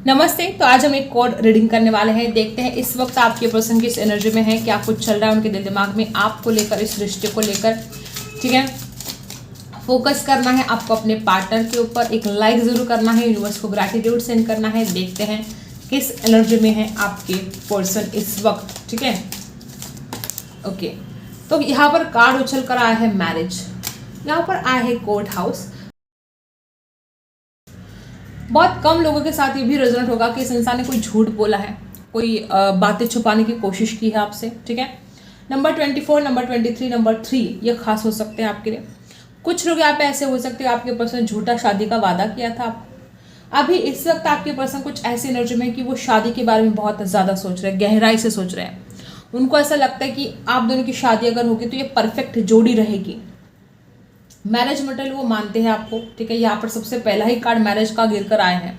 नमस्ते। तो आज हम एक कोड रीडिंग करने वाले हैं। देखते हैं इस वक्त आपके पर्सन किस एनर्जी में है, क्या कुछ चल रहा है उनके दिल दिमाग में आपको लेकर, इस रिश्ते को लेकर। ठीक है, फोकस करना है आपको अपने पार्टनर के ऊपर। एक लाइक जरूर करना है, यूनिवर्स को ग्रैटिट्यूड सेंड करना है। देखते हैं किस एनर्जी में है आपके पर्सन इस वक्त। ठीक है, ओके। तो यहाँ पर कार्ड उछल कर आया है मैरिज, यहाँ पर आया है कोर्ट हाउस। बहुत कम लोगों के साथ ये भी रेजोनेट होगा कि इस इंसान ने कोई झूठ बोला है, कोई बातें छुपाने की कोशिश की है आपसे। ठीक है, नंबर 24, नंबर 23, नंबर 3 ये खास हो सकते हैं आपके लिए। कुछ लोग यहाँ पे ऐसे हो सकते हैं आपके पर्सन झूठा शादी का वादा किया था। अभी इस वक्त आपके पर्सन कुछ ऐसी एनर्जी में कि वो शादी के बारे में बहुत ज़्यादा सोच रहे हैं, गहराई से सोच रहे हैं। उनको ऐसा लगता है कि आप दोनों की शादी अगर होगी तो ये परफेक्ट जोड़ी रहेगी। मैरिज मटेरियल वो मानते हैं आपको। ठीक है, यहाँ पर सबसे पहला ही कार्ड मैरिज का गिर कर आए हैं।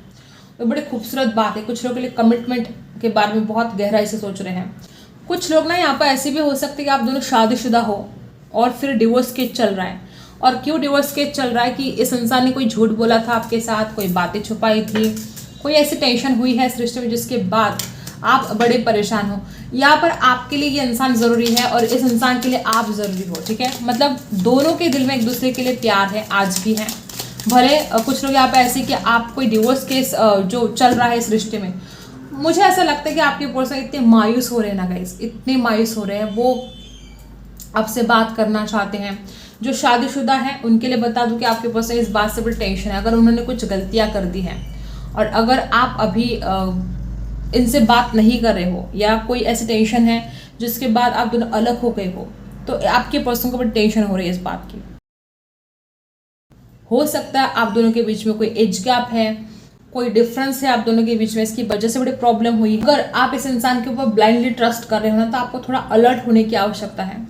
तो बड़ी खूबसूरत बात है। कुछ लोगों के लिए कमिटमेंट के बारे में बहुत गहराई से सोच रहे हैं। कुछ लोग ना यहाँ पर ऐसे भी हो सकते हैं कि आप दोनों शादीशुदा हो और फिर डिवोर्स केस चल रहा है। और क्यों डिवोर्स केस चल रहा है कि इस इंसान ने कोई झूठ बोला था आपके साथ, कोई बातें छुपाई थी, कोई ऐसी टेंशन हुई है इस रिश्ते में जिसके बाद आप बड़े परेशान हो। यहाँ पर आपके लिए ये इंसान ज़रूरी है और इस इंसान के लिए आप ज़रूरी हो। ठीक है, मतलब दोनों के दिल में एक दूसरे के लिए प्यार है, आज भी है। भले कुछ लोग यहाँ पे ऐसे कि आप कोई डिवोर्स केस जो चल रहा है इस रिश्ते में, मुझे ऐसा लगता है कि आपके पर्सन इतने मायूस हो रहे हैं ना गाइस, इतने मायूस हो रहे हैं। वो आपसे बात करना चाहते हैं। जो शादीशुदा हैं उनके लिए बता दूं कि आपके पर्सन इस बात से बड़ी टेंशन है, अगर उन्होंने कुछ गलतियाँ कर दी हैं और अगर आप अभी इनसे बात नहीं कर रहे हो या कोई ऐसी टेंशन है जिसके बाद आप दोनों अलग हो गए हो, तो आपके पर्सन को बड़ी टेंशन हो रही है इस बात की। हो सकता है आप दोनों के बीच में कोई एज गैप है, कोई डिफरेंस है आप दोनों के बीच में, इसकी वजह से बड़ी प्रॉब्लम हुई। अगर आप इस इंसान के ऊपर ब्लाइंडली ट्रस्ट कर रहे हो ना, तो आपको थोड़ा अलर्ट होने की आवश्यकता है,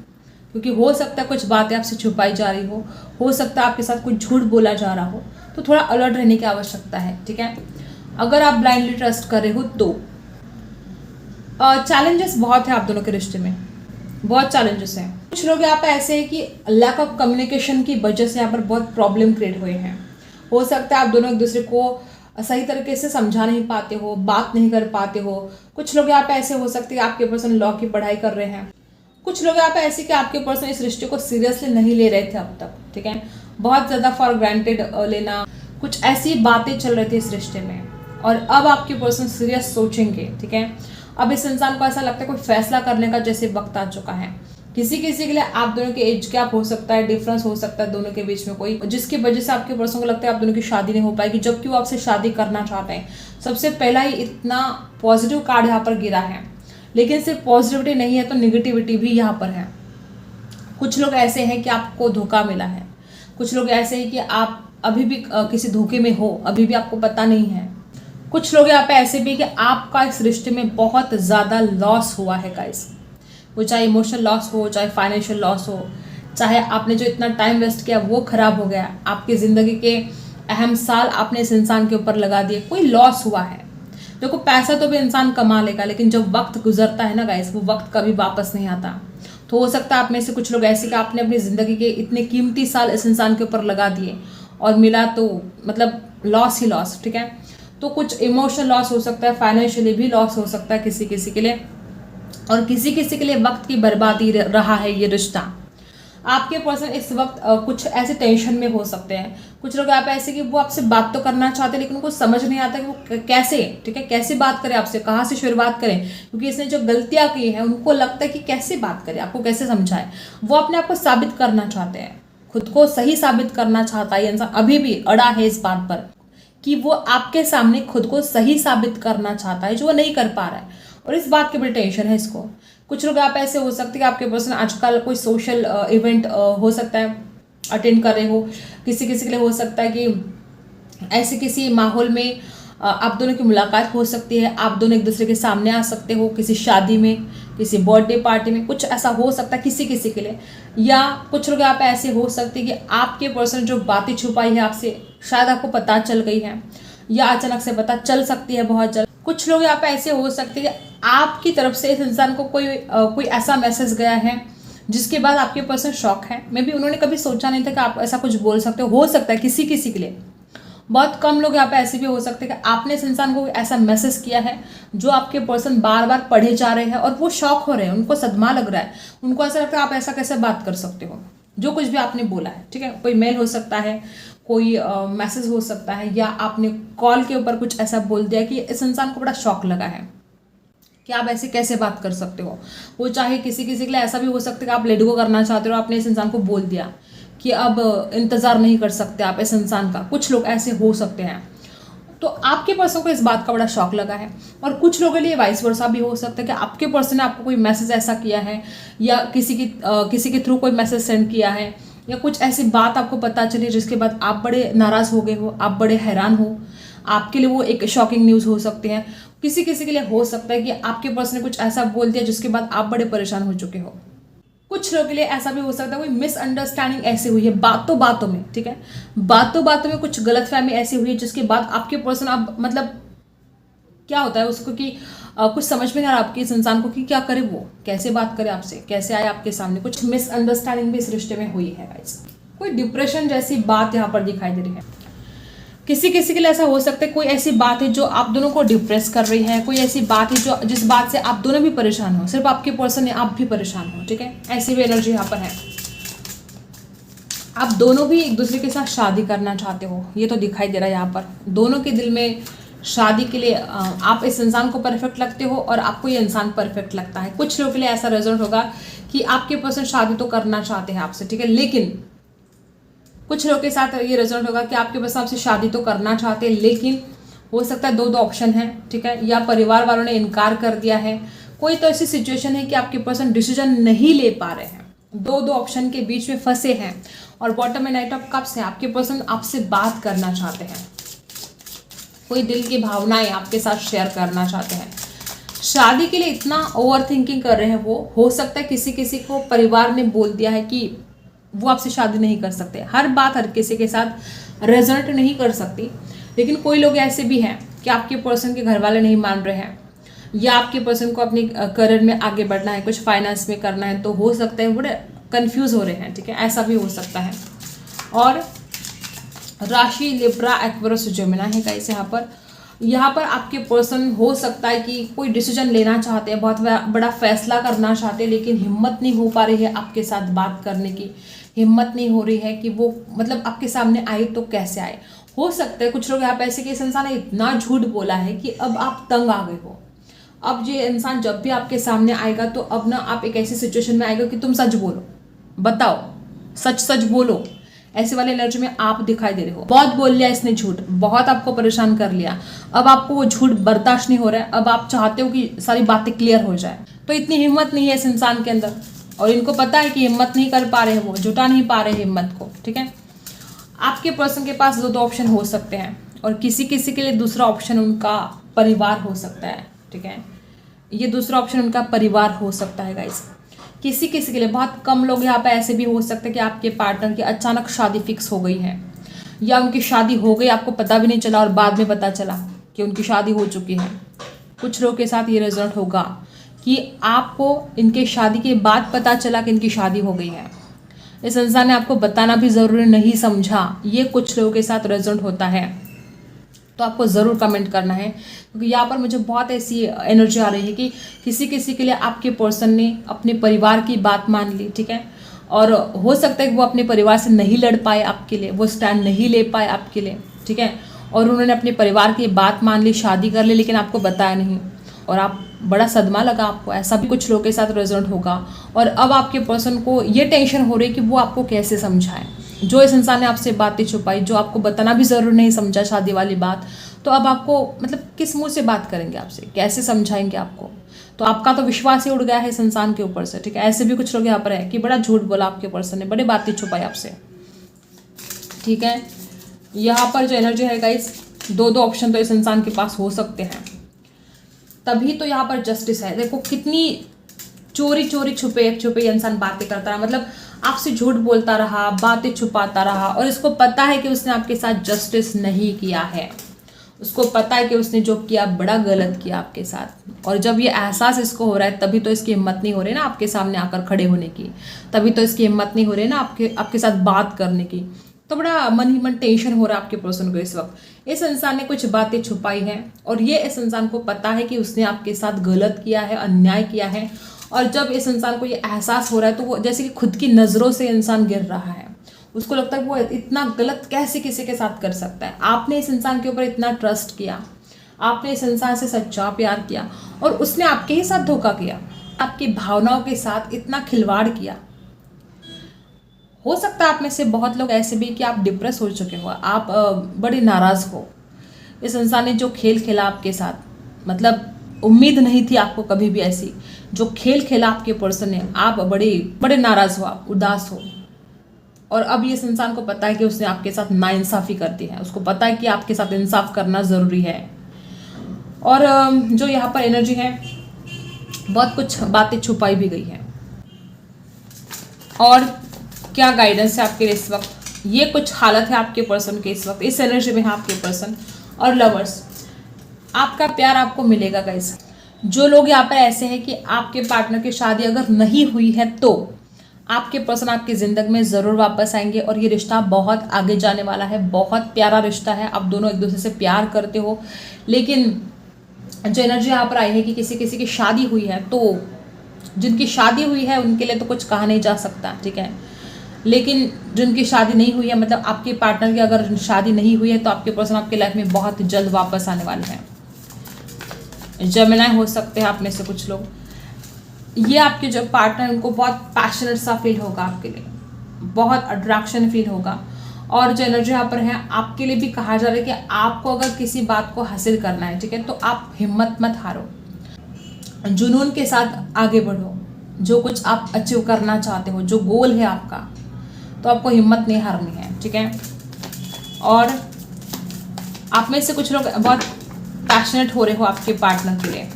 क्योंकि हो सकता है कुछ बातें आपसे छुपाई जा रही हो सकता है आपके साथ कुछ झूठ बोला जा रहा हो, तो थोड़ा अलर्ट रहने की आवश्यकता है। ठीक है, अगर आप ब्लाइंडली ट्रस्ट कर रहे हो तो चैलेंजेस बहुत है आप दोनों के रिश्ते में, बहुत चैलेंजेस हैं। कुछ लोग यहाँ पे ऐसे हैं कि लैक ऑफ कम्युनिकेशन की वजह से यहाँ पर बहुत प्रॉब्लम क्रिएट हुए हैं। हो सकता है आप दोनों एक दूसरे को सही तरीके से समझा नहीं पाते हो, बात नहीं कर पाते हो। कुछ लोग यहाँ पे ऐसे हो सकते हैं आपके पर्सन लॉ की पढ़ाई कर रहे हैं। कुछ लोग यहाँ पे ऐसे कि आपके पर्सन इस रिश्ते को सीरियसली नहीं ले रहे थे अब तक। ठीक है, बहुत ज़्यादा फॉर ग्रांटेड लेना, कुछ ऐसी बातें चल रही थी इस रिश्ते में और अब आपके पर्सन सीरियस सोचेंगे। ठीक है, अब इस इंसान को ऐसा लगता है कोई फैसला करने का जैसे वक्त आ चुका है। किसी किसी के लिए आप दोनों के एज गैप हो सकता है, डिफरेंस हो सकता है दोनों के बीच में कोई, जिसकी वजह से आपके पर्सन को लगता है आप दोनों की शादी नहीं हो पाएगी, जबकि वो आपसे शादी करना चाहते हैं। सबसे पहला ही इतना पॉजिटिव कार्ड यहाँ पर गिरा है, लेकिन सिर्फ पॉजिटिविटी नहीं है तो निगेटिविटी भी यहाँ पर है। कुछ लोग ऐसे हैं कि आपको धोखा मिला है, कुछ लोग ऐसे हैं कि आप अभी भी किसी धोखे में हो, अभी भी आपको पता नहीं है। कुछ लोग यहाँ पे ऐसे भी कि आपका इस रिश्ते में बहुत ज़्यादा लॉस हुआ है गाइस, वो चाहे इमोशनल लॉस हो, चाहे फाइनेंशियल लॉस हो, चाहे आपने जो इतना टाइम वेस्ट किया वो खराब हो गया, आपकी ज़िंदगी के अहम साल आपने इस इंसान के ऊपर लगा दिए, कोई लॉस हुआ है। देखो, पैसा तो भी इंसान कमा लेगा, लेकिन जब वक्त गुजरता है ना गाइस, वो वक्त कभी वापस नहीं आता। तो हो सकता है आप में से कुछ लोग ऐसे कि आपने अपनी ज़िंदगी के इतने कीमती साल इस इंसान के ऊपर लगा दिए और मिला तो मतलब लॉस ही लॉस। ठीक है, तो कुछ इमोशनल लॉस हो सकता है, फाइनेंशियली भी लॉस हो सकता है किसी किसी के लिए, और किसी किसी के लिए वक्त की बर्बादी रहा है ये रिश्ता। आपके पर्सन इस वक्त कुछ ऐसे टेंशन में हो सकते हैं। कुछ लोग आप ऐसे कि वो आपसे बात तो करना चाहते हैं, लेकिन उनको समझ नहीं आता कि वो कैसे, ठीक है, कैसे बात करें आपसे, कहाँ से शुरुआत करें, क्योंकि इसने जो गलतियाँ की हैं उनको लगता है कि कैसे बात करें, आपको कैसे समझाएं। वो अपने आप को साबित करना चाहते हैं, खुद को सही साबित करना चाहता है। इंसान अभी भी अड़ा है इस बात पर कि वो आपके सामने खुद को सही साबित करना चाहता है, जो वो नहीं कर पा रहा है, और इस बात की बड़ी टेंशन है इसको। कुछ लोग आप ऐसे हो सकते हैं कि आपके पर्सन आजकल कोई सोशल इवेंट हो सकता है अटेंड कर रहे हो। किसी किसी के लिए हो सकता है कि ऐसे किसी माहौल में आप दोनों की मुलाकात हो सकती है, आप दोनों एक दूसरे के सामने आ सकते हो, किसी शादी में, किसी बर्थडे पार्टी में, कुछ ऐसा हो सकता है किसी किसी के लिए। या कुछ लोग आप ऐसे हो सकते हैं कि आपके पर्सन जो बातें छुपाई है आपसे, शायद आपको पता चल गई है या अचानक से पता चल सकती है बहुत जल्द। कुछ लोग यहाँ पे ऐसे हो सकते हैं कि आपकी तरफ से इस इंसान को कोई ऐसा मैसेज गया है जिसके बाद आपके पर्सन शॉक है। मे बी उन्होंने कभी सोचा नहीं था कि आप ऐसा कुछ बोल सकते हो सकता है किसी किसी के लिए। बहुत कम लोग यहाँ पे ऐसे भी हो सकते हैं कि आपने इस इंसान को ऐसा मैसेज किया है जो आपके पर्सन बार बार पढ़े जा रहे हैं और वो शॉक हो रहे हैं, उनको सदमा लग रहा है, उनको ऐसा लगता है आप ऐसा कैसे बात कर सकते हो, जो कुछ भी आपने बोला है, ठीक है। कोई मेल हो सकता है, कोई मैसेज हो सकता है, या आपने कॉल के ऊपर कुछ ऐसा बोल दिया कि इस इंसान को बड़ा शॉक लगा है कि आप ऐसे कैसे बात कर सकते हो। वो चाहे किसी किसी के लिए ऐसा भी हो सकता है कि आप लेट गो करना चाहते हो, आपने इस इंसान को बोल दिया कि अब इंतज़ार नहीं कर सकते आप इस इंसान का। कुछ लोग ऐसे हो सकते हैं, तो आपके पर्सन को इस बात का बड़ा शौक लगा है। और कुछ लोगों के लिए वाइस वर्सा भी हो सकता है कि आपके पर्सन ने आपको कोई मैसेज ऐसा किया है, या किसी के थ्रू कोई मैसेज सेंड किया है, या कुछ ऐसी बात आपको पता चली जिसके बाद आप बड़े नाराज़ हो गए हो, आप बड़े हैरान हो। आपके लिए वो एक शॉकिंग न्यूज़ हो सकती है। किसी किसी के लिए हो सकता है कि आपके पर्सन ने कुछ ऐसा बोल दिया जिसके बाद आप बड़े परेशान हो चुके हो। कुछ लोगों के लिए ऐसा भी हो सकता है कोई मिसअंडरस्टैंडिंग ऐसी हुई है बातों बातों में, ठीक है, बातों बातों में कुछ गलतफहमी ऐसी हुई है जिसके बाद आपके पर्सन अब मतलब क्या होता है उसको कि कुछ समझ में नहीं आ रहा आपके इस इंसान को कि क्या करे, वो कैसे बात करे आपसे, कैसे आए आपके सामने। कुछ मिसअंडरस्टैंडिंग भी इस रिश्ते में हुई है गाइस। कोई डिप्रेशन जैसी बात यहाँ पर दिखाई दे रही है। किसी किसी के लिए ऐसा हो सकता है कोई ऐसी बात है जो आप दोनों को डिप्रेस कर रही है, कोई ऐसी बात है जो जिस बात से आप दोनों भी परेशान हो, सिर्फ आपके पर्सन या आप भी परेशान हो, ठीक है। ऐसी भी एनर्जी यहाँ पर है। आप दोनों भी एक दूसरे के साथ शादी करना चाहते हो, ये तो दिखाई दे रहा है यहाँ पर। दोनों के दिल में शादी के लिए आप इस इंसान को परफेक्ट लगते हो और आपको ये इंसान परफेक्ट लगता है। कुछ लोगों के लिए ऐसा रिजल्ट होगा कि आपके पर्सन शादी तो करना चाहते हैं आपसे, ठीक है, लेकिन कुछ लोगों के साथ ये रिजल्ट होगा कि आपके पर्सन आपसे शादी तो करना चाहते हैं, लेकिन हो सकता है दो ऑप्शन है, ठीक है, या परिवार वालों ने इनकार कर दिया है। कोई तो ऐसी सिचुएशन है कि आपके पर्सन डिसीजन नहीं ले पा रहे हैं, दो ऑप्शन के बीच में फंसे हैं। और बॉटम में नाइट ऑफ कप्स है, आपके पर्सन आपसे बात करना चाहते हैं, कोई दिल की भावनाएं आपके साथ शेयर करना चाहते हैं। शादी के लिए इतना ओवर थिंकिंग कर रहे हैं वो। हो सकता है किसी किसी को परिवार ने बोल दिया है कि वो आपसे शादी नहीं कर सकते। हर बात हर किसी के साथ रेजल्ट नहीं कर सकती, लेकिन कोई लोग ऐसे भी हैं कि आपके पर्सन के घर वाले नहीं मान रहे हैं, या आपके पर्सन को अपने करियर में आगे बढ़ना है, कुछ फाइनेंस में करना है, तो हो सकता है बड़े कंफ्यूज हो रहे हैं, ठीक है, ऐसा भी हो सकता है। और राशि लिब्रा एक्वेरियस जेमिनी है गाइस। यहाँ पर आपके पर्सन हो सकता है कि कोई डिसीजन लेना चाहते हैं, बहुत बड़ा फैसला करना चाहते हैं, लेकिन हिम्मत नहीं हो पा रही है आपके साथ बात करने की, हिम्मत नहीं हो रही है कि वो मतलब आपके सामने आए तो कैसे आए। हो सकता है कुछ लोग यहाँ पे ऐसे कि इस इंसान ने इतना झूठ बोला है कि अब आप तंग आ गए हो। अब ये इंसान जब भी आपके सामने आएगा तो अब ना आप एक ऐसी सिचुएशन में आएगा कि तुम सच बोलो, बताओ, सच सच बोलो। ऐसे वाले एनर्जी में आप दिखाई दे रहे हो। बहुत बोल लिया इसने झूठ, बहुत आपको परेशान कर लिया, अब आपको वो झूठ बर्दाश्त नहीं हो रहा है, अब आप चाहते हो कि सारी बातें क्लियर हो जाए, तो इतनी हिम्मत नहीं है इस इंसान के अंदर, और इनको पता है कि हिम्मत नहीं कर पा रहे हैं, वो जुटा नहीं पा रहे हिम्मत को, ठीक है। आपके पर्सन के पास दो ऑप्शन हो सकते हैं, और किसी किसी के लिए दूसरा ऑप्शन उनका परिवार हो सकता है, ठीक है। ये दूसरा ऑप्शन उनका परिवार हो सकता है गाइस। किसी किसी के लिए, बहुत कम लोग यहाँ पे ऐसे भी हो सकते हैं कि आपके पार्टनर की अचानक शादी फिक्स हो गई है, या उनकी शादी हो गई, आपको पता भी नहीं चला और बाद में पता चला कि उनकी शादी हो चुकी है। कुछ लोगों के साथ ये रिजल्ट होगा कि आपको इनके शादी के बाद पता चला कि इनकी शादी हो गई है। इस इंसान ने आपको बताना भी ज़रूरी नहीं समझा। ये कुछ लोगों के साथ रिजल्ट होता है, तो आपको ज़रूर कमेंट करना है, क्योंकि यहाँ पर मुझे बहुत ऐसी एनर्जी आ रही है कि किसी किसी के लिए आपके पर्सन ने अपने परिवार की बात मान ली, ठीक है। और हो सकता है कि वो अपने परिवार से नहीं लड़ पाए आपके लिए, वो स्टैंड नहीं ले पाए आपके लिए, ठीक है, और उन्होंने अपने परिवार की बात मान ली, शादी कर ली, लेकिन आपको बताया नहीं, और आप बड़ा सदमा लगा आपको। ऐसा भी कुछ लोगों के साथ रिजल्ट होगा। और अब आपके पर्सन को ये टेंशन हो रही है कि वो आपको कैसे समझाए। जो इस इंसान ने आपसे बातें छुपाई, जो आपको बताना भी ज़रूर नहीं समझा शादी वाली बात, तो अब आपको मतलब किस मुंह से बात करेंगे आपसे, कैसे समझाएंगे आपको। तो आपका तो विश्वास ही उड़ गया है इस इंसान के ऊपर से, ठीक है। ऐसे भी कुछ लोग यहाँ पर है कि बड़ा झूठ बोला आपके पर्सन ने, बड़ी बातें छुपाई आपसे, ठीक है। यहाँ पर जो एनर्जी है गाइस, दो ऑप्शन तो इस इंसान के पास हो सकते हैं, तभी तो यहाँ पर जस्टिस है। देखो कितनी चोरी चोरी छुपे छुपे इंसान बातें करता रहा, मतलब आपसे झूठ बोलता रहा, बातें छुपाता रहा, और इसको पता है कि उसने आपके साथ जस्टिस नहीं किया है, उसको पता है कि उसने जो किया बड़ा गलत किया आपके साथ। और जब ये एहसास इसको हो रहा है, तभी तो इसकी हिम्मत नहीं हो रही ना आपके सामने आकर खड़े होने की, तभी तो इसकी हिम्मत नहीं हो रही ना आपके साथ बात करने की, तो बड़ा मन ही मन टेंशन हो रहा है आपके पर्सन को इस वक्त। इस इंसान ने कुछ बातें छुपाई हैं और ये इस इंसान को पता है कि उसने आपके साथ गलत किया है, अन्याय किया है। और जब इस इंसान को ये एहसास हो रहा है तो वो जैसे कि खुद की नज़रों से इंसान गिर रहा है। उसको लगता है वो इतना गलत कैसे किसी के साथ कर सकता है। आपने इस इंसान के ऊपर इतना ट्रस्ट किया, आपने इस इंसान से सच्चा प्यार किया और उसने आपके ही साथ धोखा किया, आपकी भावनाओं के साथ इतना खिलवाड़ किया। हो सकता है आप में से बहुत लोग ऐसे भी कि आप डिप्रेस हो चुके हो, आप बड़े नाराज़ हो। इस इंसान ने जो खेल खेला आपके साथ, मतलब उम्मीद नहीं थी आपको कभी भी ऐसी, जो खेल खेला आपके पर्सन ने, आप बड़े नाराज़ हो, आप उदास हो। और अब इस इंसान को पता है कि उसने आपके साथ नाइंसाफ़ी कर दी है, उसको पता है कि आपके साथ इंसाफ करना ज़रूरी है। और जो यहाँ पर एनर्जी है, बहुत कुछ बातें छुपाई भी गई है। और क्या गाइडेंस है आपके लिए इस वक्त, ये कुछ हालत है आपके पर्सन के इस वक्त, इस एनर्जी में है आपके पर्सन। और लवर्स, आपका प्यार आपको मिलेगा गाइस। जो लोग यहाँ पर ऐसे हैं कि आपके पार्टनर की शादी अगर नहीं हुई है तो आपके पर्सन आपकी ज़िंदगी में ज़रूर वापस आएंगे और ये रिश्ता बहुत आगे जाने वाला है। बहुत प्यारा रिश्ता है, आप दोनों एक दूसरे से प्यार करते हो। लेकिन जो एनर्जी यहाँ पर आई है कि किसी की शादी हुई है, तो जिनकी शादी हुई है उनके लिए तो कुछ कहा नहीं जा सकता, ठीक है। लेकिन जिनकी शादी नहीं हुई है, मतलब आपके पार्टनर की अगर शादी नहीं हुई है, तो आपके पर्सन आपके लाइफ में बहुत जल्द वापस आने वाले हैं। जेमिनी हो सकते हैं आप में से कुछ लोग। ये आपके जो पार्टनर, उनको बहुत पैशनेट सा फील होगा आपके लिए, बहुत अट्रैक्शन फील होगा। और जो एनर्जी यहाँ पर है, आपके लिए भी कहा जा रहा है कि आपको अगर किसी बात को हासिल करना है, ठीक है, तो आप हिम्मत मत हारो, जुनून के साथ आगे बढ़ो। जो कुछ आप अचीव करना चाहते हो, जो गोल है आपका, तो आपको हिम्मत नहीं हारनी है, ठीक है। और आप में से कुछ लोग बहुत पैशनेट हो रहे हो आपके पार्टनर के लिए,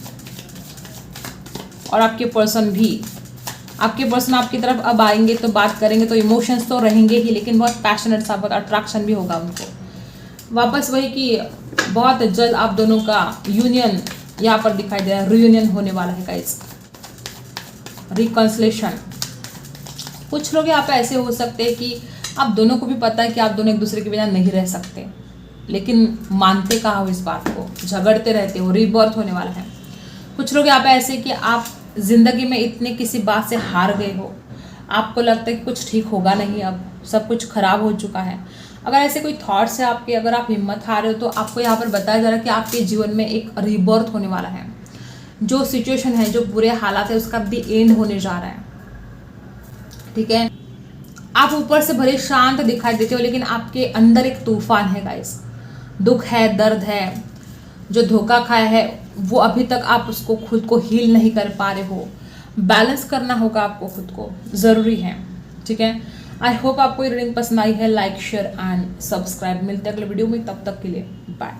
और आपके पर्सन भी, आपके पर्सन आपकी तरफ अब आएंगे तो बात करेंगे तो इमोशंस तो रहेंगे ही, लेकिन बहुत पैशनेट सा, बहुत अट्रैक्शन भी होगा उनको। वापस वही कि बहुत जल्द आप दोनों का यूनियन यहाँ पर दिखाई दे रहा है, रियूनियन होने वाला है गाइस, रिकॉन्सिलेशन। कुछ लोग यहाँ पे ऐसे हो सकते हैं कि आप दोनों को भी पता है कि आप दोनों एक दूसरे के बिना नहीं रह सकते, लेकिन मानते कहाँ हो इस बात को, झगड़ते रहते हो, रीबर्थ होने वाला है। कुछ लोग यहाँ पे ऐसे कि आप जिंदगी में इतने किसी बात से हार गए हो, आपको लगता है कि कुछ ठीक होगा नहीं, अब सब कुछ खराब हो चुका है। अगर ऐसे कोई थॉट्स है आपके, अगर आप हिम्मत हार रहे हो, तो आपको यहाँ पर बताया जा रहा है कि आपके जीवन में एक रीबर्थ होने वाला है। जो सिचुएशन है, जो बुरे हालात है, उसका भी एंड होने जा रहा है, ठीक है। आप ऊपर से भले शांत दिखाई देते हो, लेकिन आपके अंदर एक तूफान है गाइस, दुख है, दर्द है। जो धोखा खाया है वो अभी तक आप उसको खुद को हील नहीं कर पा रहे हो, बैलेंस करना होगा आपको, खुद को ज़रूरी है, ठीक है। आई होप आपको ये रीडिंग पसंद आई है। Like, share and subscribe. मिलते हैं अगले वीडियो में, तब तक के लिए बाय।